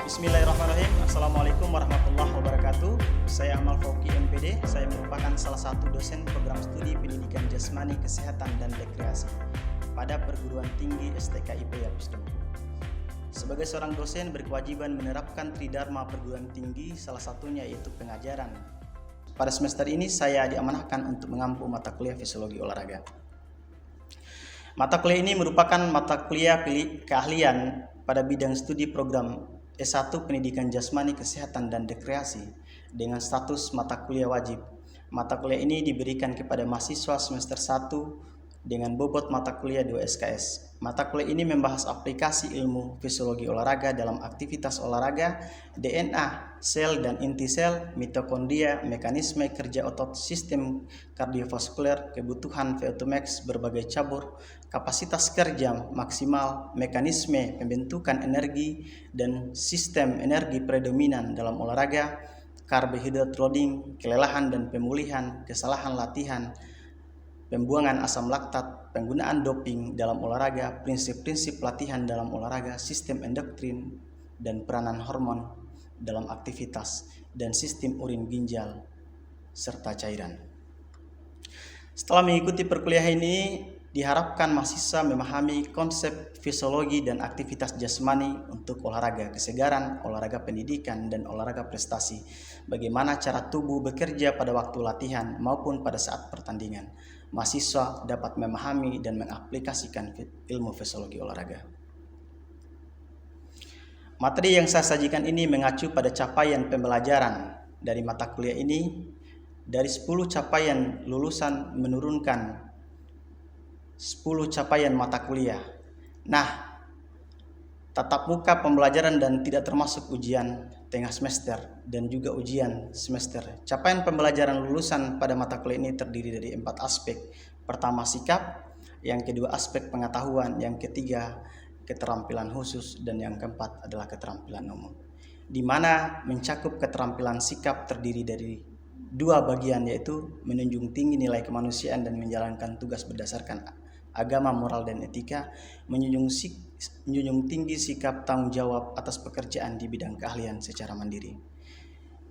Bismillahirrahmanirrahim. Assalamualaikum warahmatullahi wabarakatuh. Saya Amal Fauki MPD. Saya merupakan salah satu dosen program studi pendidikan jasmani, kesehatan, dan rekreasi pada perguruan tinggi STKIP Yapusdem. Sebagai seorang dosen berkewajiban menerapkan tridharma perguruan tinggi, salah satunya yaitu pengajaran. Pada semester ini saya diamanahkan untuk mengampu mata kuliah fisiologi olahraga. Mata kuliah ini merupakan mata kuliah keahlian pada bidang studi program S1 Pendidikan Jasmani, Kesehatan, dan Rekreasi dengan status mata kuliah wajib. Mata kuliah ini diberikan kepada mahasiswa semester 1 dengan bobot mata kuliah 2 SKS. Mata kuliah ini membahas aplikasi ilmu fisiologi olahraga dalam aktivitas olahraga, DNA, sel dan inti sel, mitokondria, mekanisme kerja otot, sistem kardiovaskuler, kebutuhan VO2 max, berbagai cabur, kapasitas kerja maksimal, mekanisme pembentukan energi, dan sistem energi predominan dalam olahraga, karbohidrat loading, kelelahan dan pemulihan, kesalahan latihan, pembuangan asam laktat, penggunaan doping dalam olahraga, prinsip-prinsip latihan dalam olahraga, sistem endokrin dan peranan hormon dalam aktivitas, dan sistem urin ginjal serta cairan. Setelah mengikuti perkuliahan ini, diharapkan mahasiswa memahami konsep fisiologi dan aktivitas jasmani untuk olahraga kesegaran, olahraga pendidikan, dan olahraga prestasi. Bagaimana cara tubuh bekerja pada waktu latihan maupun pada saat pertandingan. Mahasiswa dapat memahami dan mengaplikasikan ilmu fisiologi olahraga. Materi yang saya sajikan ini mengacu pada capaian pembelajaran dari mata kuliah ini. Dari 10 capaian lulusan menurunkan 10 capaian mata kuliah. Nah, tatap muka pembelajaran dan tidak termasuk ujian tengah semester dan juga ujian semester. Capaian pembelajaran lulusan pada mata kuliah ini terdiri dari 4 aspek. Pertama, sikap. Yang kedua, aspek pengetahuan. Yang ketiga, keterampilan khusus. Dan yang keempat adalah keterampilan umum. Di mana mencakup keterampilan sikap terdiri dari 2 bagian, yaitu menunjung tinggi nilai kemanusiaan dan menjalankan tugas berdasarkan agama, moral, dan etika, menjunjung tinggi sikap tanggung jawab atas pekerjaan di bidang keahlian secara mandiri.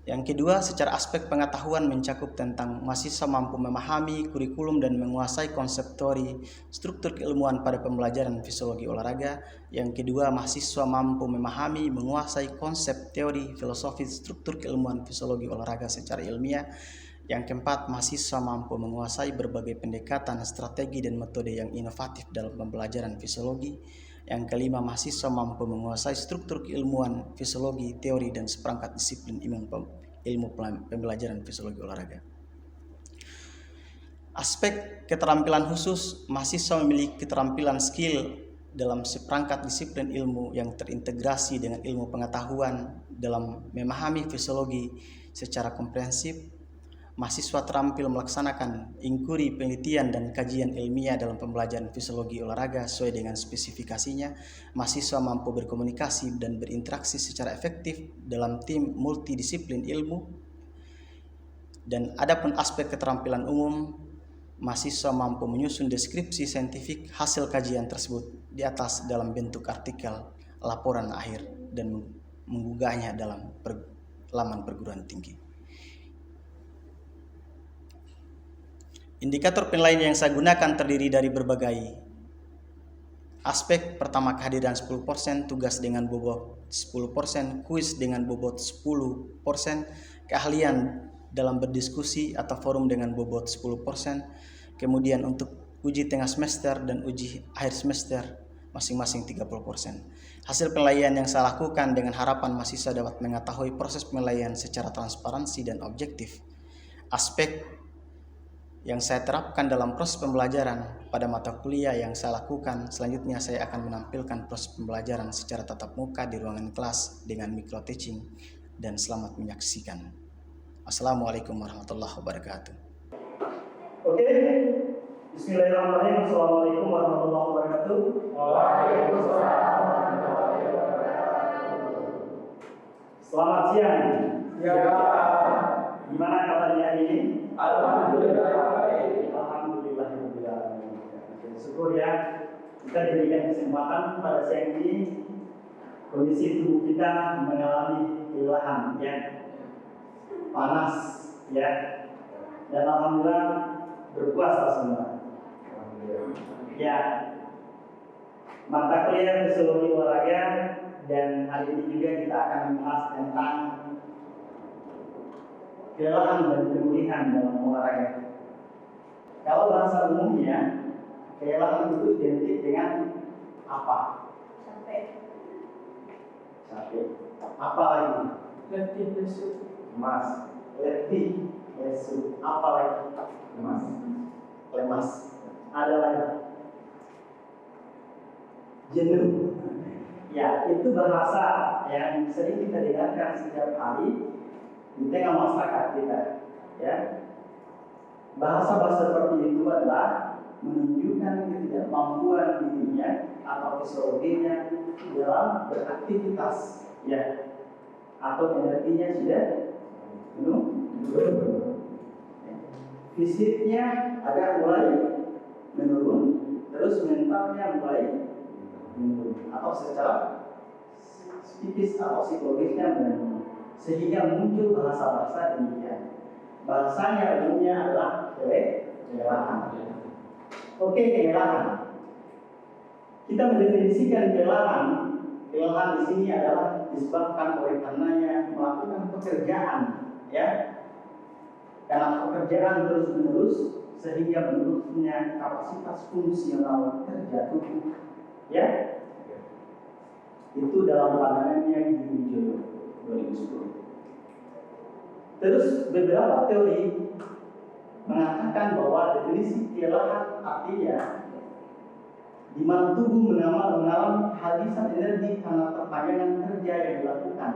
Yang kedua, secara aspek pengetahuan mencakup tentang mahasiswa mampu memahami kurikulum dan menguasai konsep teori struktur keilmuan pada pembelajaran fisiologi olahraga. Yang kedua, mahasiswa mampu memahami, menguasai konsep teori filosofi struktur keilmuan fisiologi olahraga secara ilmiah. Yang keempat, mahasiswa mampu menguasai berbagai pendekatan, strategi, dan metode yang inovatif dalam pembelajaran fisiologi. Yang kelima, mahasiswa mampu menguasai struktur keilmuan fisiologi, teori, dan seperangkat disiplin ilmu pembelajaran fisiologi olahraga. Aspek keterampilan khusus, mahasiswa memiliki keterampilan skill dalam seperangkat disiplin ilmu yang terintegrasi dengan ilmu pengetahuan dalam memahami fisiologi secara komprehensif. Mahasiswa terampil melaksanakan inquiry, penelitian, dan kajian ilmiah dalam pembelajaran fisiologi olahraga sesuai dengan spesifikasinya. Mahasiswa mampu berkomunikasi dan berinteraksi secara efektif dalam tim multidisiplin ilmu. Dan adapun aspek keterampilan umum, mahasiswa mampu menyusun deskripsi saintifik hasil kajian tersebut di atas dalam bentuk artikel, laporan akhir, dan menggugahnya dalam laman perguruan tinggi. Indikator penilaian yang saya gunakan terdiri dari berbagai aspek. Pertama, kehadiran 10%, tugas dengan bobot 10%, kuis dengan bobot 10%, keahlian dalam berdiskusi atau forum dengan bobot 10%, kemudian untuk uji tengah semester dan uji akhir semester masing-masing 30%. Hasil penilaian yang saya lakukan dengan harapan mahasiswa dapat mengetahui proses penilaian secara transparansi dan objektif. Aspek yang saya terapkan dalam proses pembelajaran pada mata kuliah yang saya lakukan. Selanjutnya saya akan menampilkan proses pembelajaran secara tatap muka di ruangan kelas dengan micro teaching, dan selamat menyaksikan. Assalamualaikum warahmatullahi wabarakatuh. Oke, bismillahirrahmanirrahim. Assalamualaikum warahmatullahi wabarakatuh. Waalaikumsalam warahmatullahi wabarakatuh. Selamat siang. Ya. Gimana kabarnya hari ini? Alhamdulillah baik. Alhamdulillah. Syukur ya, kita diberikan kesempatan pada siang ini kondisi tubuh kita mengalami kelelahan, ya, panas, ya, dan alhamdulillah berpuasa semua. Ya, mata kuliah fisiologi olahraga, dan hari ini juga kita akan membahas tentang kelelahan dan pemulihan dalam olahraga. Kalau bahasa umumnya, kelelahan itu identik dengan apa? Capek. Apa lagi? Letih lesu. Lemas. Letih, lesu. Apa lagi? Lemas. Lemas. Ada lagi? Jenuh. Ya, itu bahasa yang sering kita dengarkan setiap hari di tengah masyarakat kita. Ya, bahasa-bahasa seperti itu adalah menunjukkan ketidakmampuan dirinya atau fisiologinya dalam beraktivitas, ya, atau energinya sudah penuh. Fisiknya agak mulai menurun, terus mentalnya mulai menurun, atau secara psikis atau psikologisnya menurun, sehingga muncul bahasa-bahasa demikian. Bahasanya umumnya adalah kelelahan. Oke, kelelahan. Kita mendefinisikan kelelahan. Kelelahan di sini adalah disebabkan oleh karenanya melakukan pekerjaan, ya, karena pekerjaan terus-menerus sehingga menurunnya kapasitas fungsional kerja tubuh, ya. Itu dalam pandangannya Gigi Wijoyo 2010. Terus beberapa teori mengatakan bahwa definisi kelelahan artinya di mana tubuh mengalami kehabisan energi karena perpanjangan kerja yang dilakukan.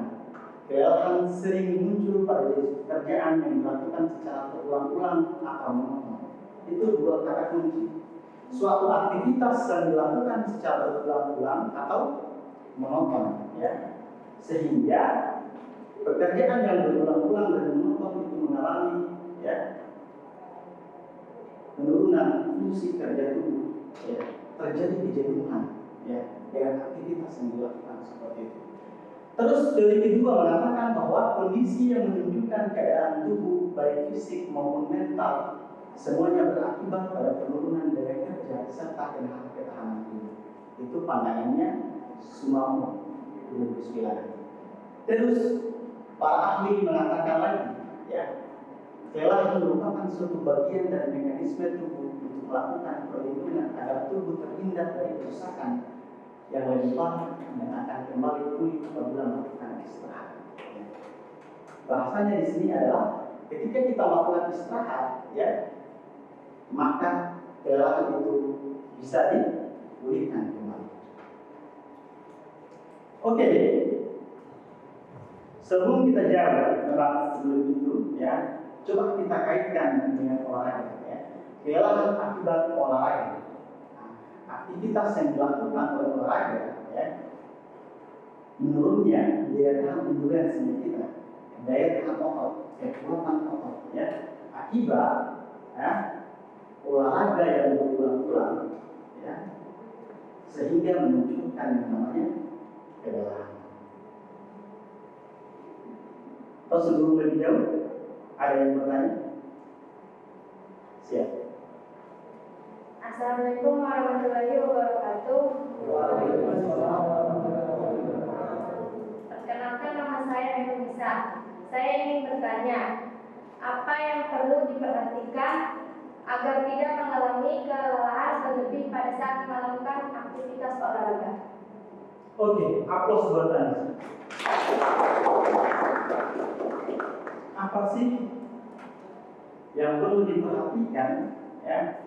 Kelelahan sering muncul pada jenis pekerjaan yang dilakukan secara berulang-ulang atau monoton. Itu dua kata kunci. Suatu aktivitas yang dilakukan secara berulang-ulang atau monoton, ya, sehingga pekerjaan yang berulang-ulang dan monoton itu mengalami, ya, penurunan fungsi kerja tubuh, ya, terjadi kejenuhan, ya, dengan aktivitas yang dilakukan seperti itu. Terus teori kedua mengatakan bahwa kondisi yang menunjukkan keadaan tubuh baik fisik maupun mental semuanya berakibat pada penurunan daya kerja serta ketahanan tubuh. Itu pandangannya Sumamo 2009. Terus para ahli mengatakan lagi, ya, kelelahan merupakan suatu bagian dari mekanisme tubuh untuk melakukan perlindungan agar tubuh terhindar dari kerusakan yang lebih parah dan akan kembali pulih apabila melakukan istirahat. Bahasanya di sini adalah ketika kita melakukan istirahat, ya, maka kelelahan itu bisa dipulihkan kembali. Oke. Sebelum kita jawab membahas sebelum itu, ya, coba kita kaitkan dengan olahraga, ya. Kelelahan akibat olahraga. Aktivitas yang dilakukan oleh olahraga, ya, menurunnya daya tahan endurance kita, daya tahan otot, kekuatan otot, ya, akibat, ya, olahraga yang berulang-ulang, ya, sehingga memunculkan yang namanya kelelahan. Atau sebelum lebih jauh, ada yang bertanya? Siap. Assalamualaikum warahmatullahi wabarakatuh. Perkenalkan, nama saya Nisa. Saya ingin bertanya, apa yang perlu diperhatikan agar tidak mengalami kelelahan berlebih pada saat melakukan aktivitas olahraga? Oke, aplaus buat Anda. Apa sih yang perlu diperhatikan, ya,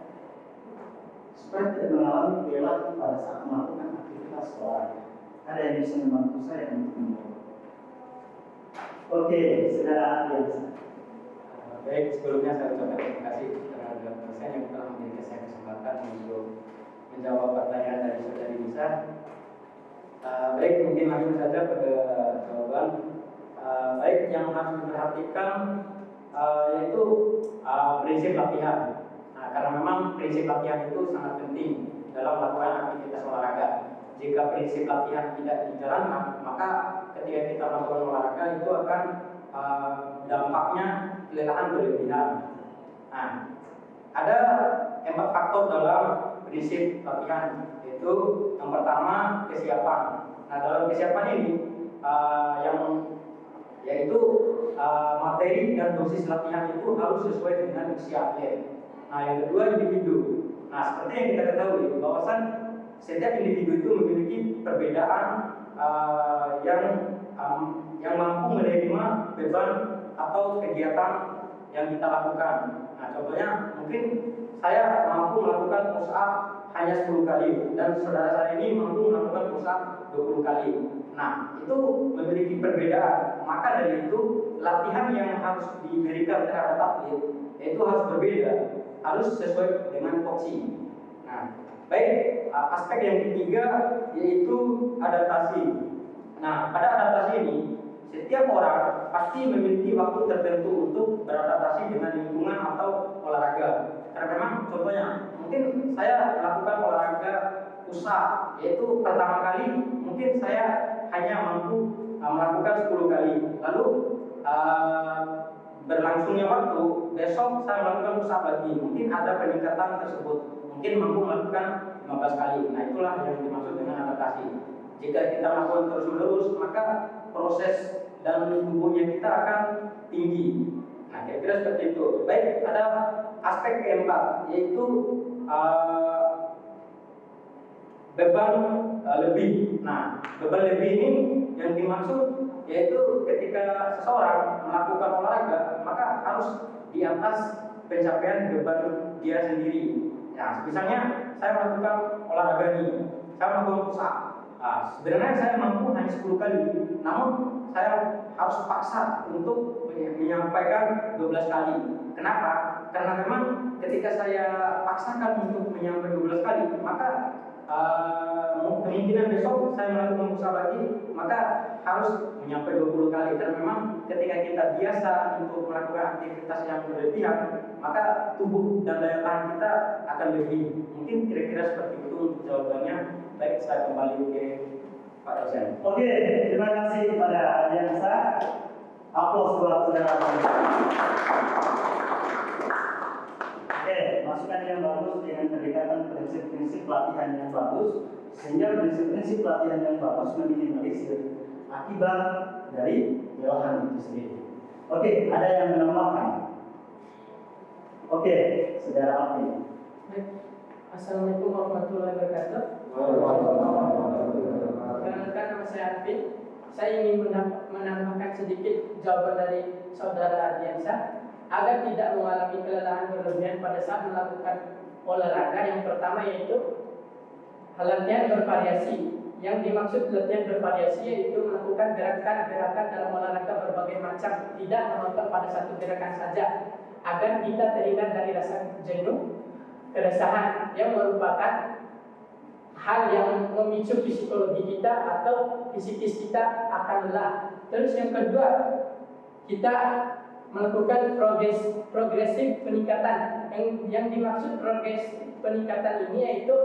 supaya tidak mengalami kelelahan pada saat melakukan aktivitas olahraga? Ada yang bisa membantu saya untuk menjawab? Oke, saudara Adiansa. Baik, sebelumnya saya ucapkan terima kasih terhadap dosen yang telah memberikan saya kesempatan untuk menjawab pertanyaan dari saudari Nisa. Baik, mungkin langsung saja pada jawaban. Baik, yang harus diperhatikan yaitu prinsip latihan. Nah, karena memang prinsip latihan itu sangat penting dalam melakukan aktivitas olahraga. jika prinsip latihan tidak dijalankan, maka ketika kita melakukan olahraga itu akan dampaknya kelelahan berlebihan. Nah, ada 4 faktor dalam prinsip latihan, yaitu yang pertama kesiapan. Nah, dalam kesiapan ini yaitu materi dan dosis latihan itu harus sesuai dengan usia atlet. Nah, yang kedua individu. Nah, seperti yang kita ketahui bahwasan setiap individu itu memiliki perbedaan yang mampu menerima beban atau kegiatan yang kita lakukan. Nah, contohnya mungkin saya mampu melakukan push up hanya 10 kali dan saudara saya ini mampu melakukan push up 20 kali. Nah, itu memiliki perbedaan. Maka dari itu latihan yang harus diberikan terhadap atlet itu harus berbeda, harus sesuai dengan porsi. Nah, baik, aspek yang ketiga yaitu adaptasi. Nah, pada adaptasi ini setiap orang pasti memiliki waktu tertentu untuk beradaptasi dengan lingkungan atau olahraga. Karena memang contohnya, mungkin saya melakukan olahraga pusat, yaitu pertama kali mungkin saya hanya mampu melakukan 10 kali. Lalu berlangsungnya waktu, besok saya melakukan pusat lagi, mungkin ada peningkatan tersebut, mungkin mampu melakukan 15 kali. Nah, itulah yang dimaksud dengan adaptasi. Jika kita melakukan terus-menerus, maka proses dan tubuhnya kita akan tinggi. Nah, kira-kira seperti itu. Baik, ada aspek keempat, yaitu beban lebih. Nah, beban lebih ini yang dimaksud yaitu ketika seseorang melakukan olahraga, maka harus di atas pencapaian beban dia sendiri. Nah, misalnya saya melakukan olahraga ini, saya melakukan push up. Sebenarnya saya mampu hanya 10 kali, namun saya harus paksa untuk menyampaikan 12 kali. Kenapa? Karena memang ketika saya paksakan untuk menyampaikan 12 kali, maka kemungkinan besok saya melakukan push up lagi, maka harus menyampaikan 20 kali. Karena memang ketika kita biasa untuk melakukan aktivitas yang berlebihan, maka tubuh dan daya tahan kita akan lebih. Mungkin kira-kira seperti itu untuk jawabannya. Baik, saya kembali ke Pak dosen. Oke, terima kasih kepada Adiansa. Aplaus buat saudara. Oke, masukan yang bagus dengan pendekatan prinsip-prinsip latihan yang bagus, sehingga prinsip-prinsip latihan yang bagus meminimalisir akibat dari kelelahan itu sendiri. Oke, ada yang menambahkan? Oke, saudara Alfi. Assalamualaikum warahmatullahi wabarakatuh. Perkenalkan, nama saya Arvin. Saya ingin menambahkan sedikit jawaban dari saudara Adiansa agar tidak mengalami kelelahan berlebihan pada saat melakukan olahraga. Yang pertama yaitu latihan bervariasi. Yang dimaksud latihan bervariasi yaitu melakukan gerakan-gerakan dalam olahraga berbagai macam, tidak menonton pada satu gerakan saja, agar kita terhindar dari rasa jenuh, keresahan yang merupakan hal yang memicu psikologi kita atau psikis kita akan lelah. Terus yang kedua, kita melakukan progresif peningkatan. Yang dimaksud progresif peningkatan ini yaitu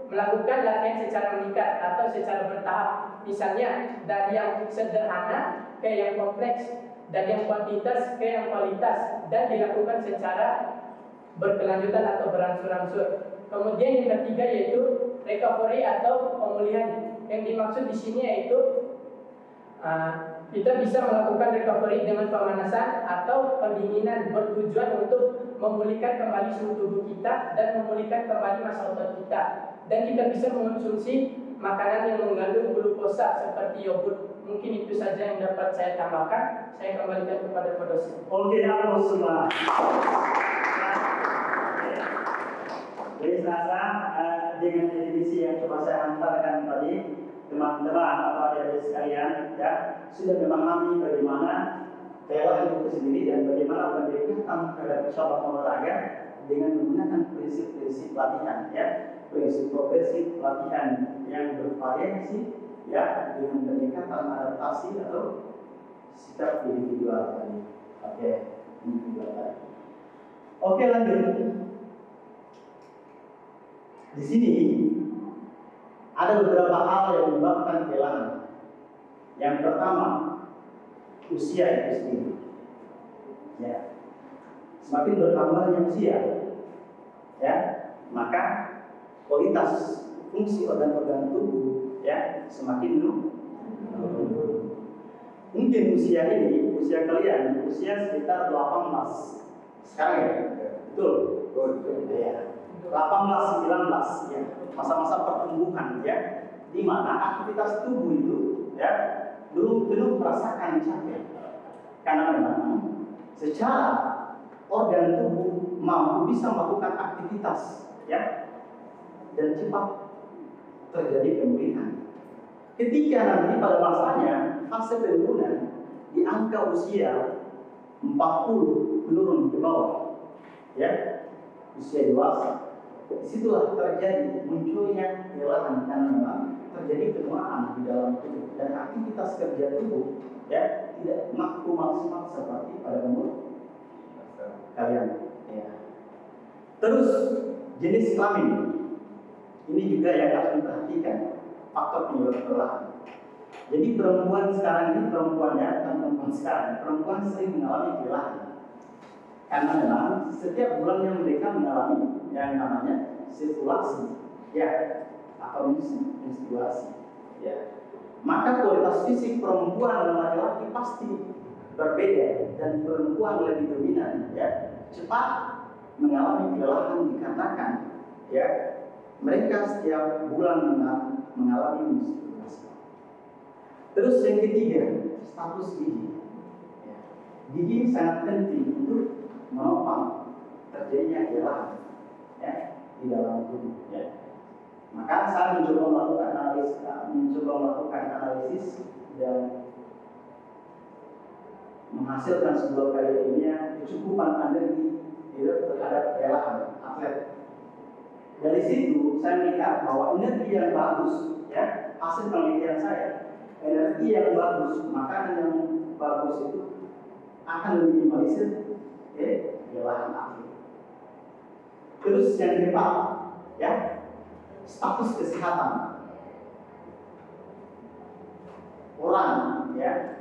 melakukan latihan secara meningkat atau secara bertahap. Misalnya dari yang sederhana ke yang kompleks, dari yang kuantitas ke yang kualitas, dan dilakukan secara berkelanjutan atau berangsur-angsur. Kemudian yang ketiga yaitu recovery atau pemulihan. Yang dimaksud di sini yaitu kita bisa melakukan recovery dengan pemanasan atau pendinginan bertujuan untuk memulihkan kembali suhu tubuh kita dan memulihkan kembali massa otot kita. Dan kita bisa mengonsumsi makanan yang mengandung glukosa seperti yogurt. Mungkin itu saja yang dapat saya tambahkan. Saya kembalikan kepada Pak dosen. Oke, halo semua. Jadi serasa dengan definisi yang coba saya hantarkan tadi, teman-teman atau adik-adik sekalian ya sudah memahami bagaimana kelelahan itu sendiri dan bagaimana pendekatan terhadap cabang olahraga dengan menggunakan prinsip-prinsip latihan ya, prinsip progresif latihan yang bervariasi ya, dengan pendekatan adaptasi atau sikap individual tadi. Oke, individual tadi. Oke, lanjut. Di sini ada beberapa hal yang menyebabkan kelelahan. Yang pertama, usia itu sendiri. Ya. Semakin bertambahnya usia, ya, maka kualitas fungsi organ-organ tubuh ya semakin menurun. Mungkin usia kalian usia sekitar 18 sekarang ya, betul? Ya. 18, 19 ya, masa-masa pertumbuhan ya, di mana aktivitas tubuh itu ya belum merasakan capek, karena memang secara organ tubuh mampu bisa melakukan aktivitas ya dan cepat terjadi pemulihan. Ketika nanti pada masanya fase penurunan di angka usia 40 menurun ke bawah ya, usia dewasa, disitulah terjadi munculnya kelelahan karena memang terjadi penuaan di dalam tubuh dan aktivitas kerja tubuh ya tidak mampu maksimal seperti pada umur kalian ya. Terus jenis kelamin ini juga yang harus diperhatikan, faktor penyebab kelelahan. Jadi perempuan sekarang ini perempuan sering mengalami kelelahan karena memang setiap bulannya mereka mengalami yang namanya sirkulasi ya atau menstruasi ya. Maka kualitas fisik perempuan dan laki-laki pasti berbeda, dan perempuan lebih dominan ya cepat mengalami kelelahan dikarenakan ya mereka setiap bulan mengalami menstruasi. Terus yang ketiga, status gigi ya. Gigi sangat penting untuk menopang terjadinya kelelahan ya di dalam tubuh ya. Maka saya mencoba melakukan analisis dan menghasilkan sebuah karya ilmiah kecukupan energi terhadap kelelahan atlet. Dari situ saya melihat bahwa energi yang bagus ya, hasil penelitian saya, energi yang bagus, makanan yang bagus itu akan meminimalisir kelelahan atlet. Terus yang keempat ya, status kesehatan orang ya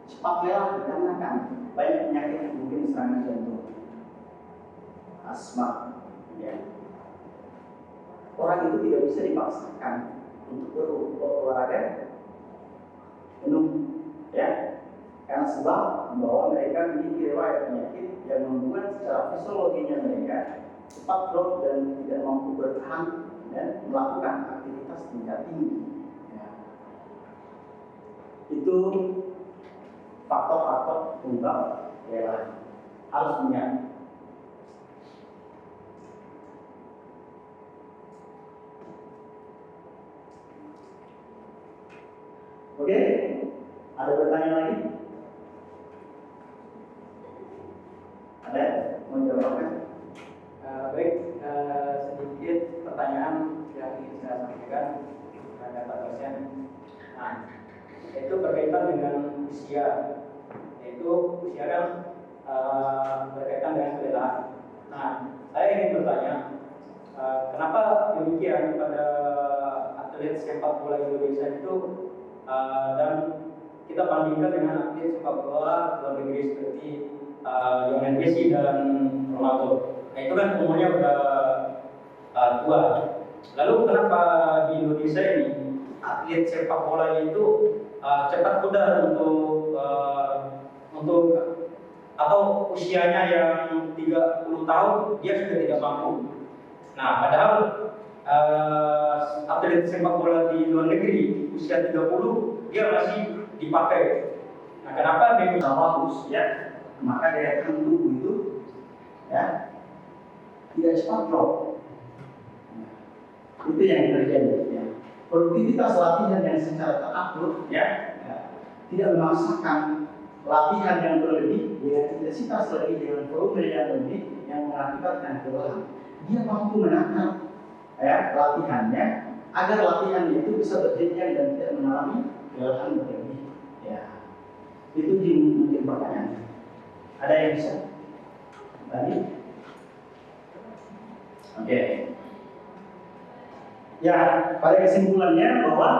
cepat lelah dikarenakan banyak penyakit yang mungkin serangan jantung, asma ya. Orang itu tidak bisa dipaksakan untuk berolahraga penuh ya, karena sebab bahwa mereka memiliki riwayat penyakit yang membuat secara fisiologinya mereka cepat drop dan tidak mampu bertahan dan melakukan aktivitas tingkat tinggi ya. Itu faktor-faktor penyebab kelelahan, harus ingat. Oke, ada pertanyaan lagi? Ada? Mau jawabkan? Baik, sedikit pertanyaan yang ingin saya sampaikan kepada Pak dosen. Nah, itu berkaitan dengan usia. Yaitu usia kan berkaitan dengan kelelahan. Nah, saya ingin bertanya, kenapa demikian pada atlet sepak bola Indonesia itu dan kita bandingkan dengan atlet sepak bola luar negeri seperti Lionel Messi dan Ronaldo. Nah, itu kan umurnya udah tua. Lalu kenapa di Indonesia ini atlet sepak bola itu cepat pudar untuk atau usianya yang 30 tahun dia sudah tidak mampu. Nah, padahal atlet sepak bola di luar negeri usia 30 dia masih dipakai. Nah, kenapa dia bagus ya? Maka daya tahan tubuh itu ya tidak cepat drop. Itu yang terjadi ya. Produktivitas latihan yang secara teratur ya tidak memaksakan latihan yang berlebih dengan intensitas lebih, dengan volume yang lebih, yang mengakibatkan kelelahan. Dia mampu menakar ya latihannya agar latihannya itu bisa berjenjang dan tidak mengalami kelelahan berlebih ya. Itu mungkin pertanyaan. Ada yang bisa tadi? Oke. Ya, pada kesimpulannya bahwa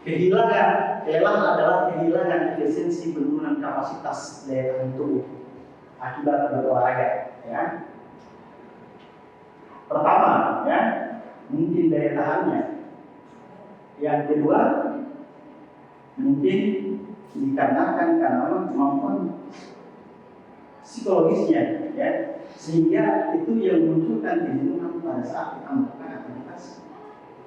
kelelahan adalah kehilangan efisiensi penurunan kapasitas daya tahan tubuh akibat berolahraga. Ya. Pertama, ya, mungkin daya tahannya. Yang kedua, mungkin dikarenakan karena kemampuan psikologisnya, ya, sehingga itu yang memunculkan kejenuhan pada saat kita melakukan aktivitas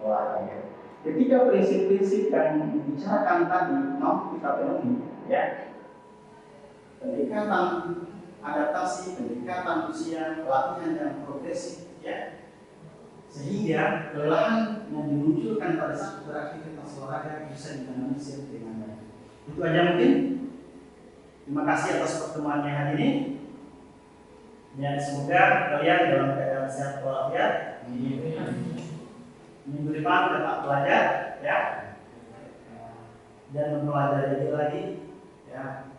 olahraga. Ketika prinsip-prinsip yang dibicarakan tadi mau kita penuhi, ya, pendekatan adaptasi, pendekatan usia, pelatihan yang progresif, ya, sehingga kelelahan yang dimunculkan pada saat beraktivitas olahraga bisa diminimalisir dengan baik. Itu aja mungkin. Terima kasih atas pertemuannya hari ini. Ya, semoga kalian dalam keadaan sehat walafiat. Minggu depan tetap belajar, ya, dan mempelajari lagi, ya,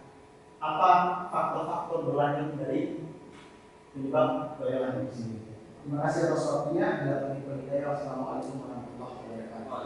apa faktor-faktor berlanjut dari penyebab kelelahan itu sendiri. Terima kasih atas waktunya. Wassalamualaikum warahmatullahi wabarakatuh.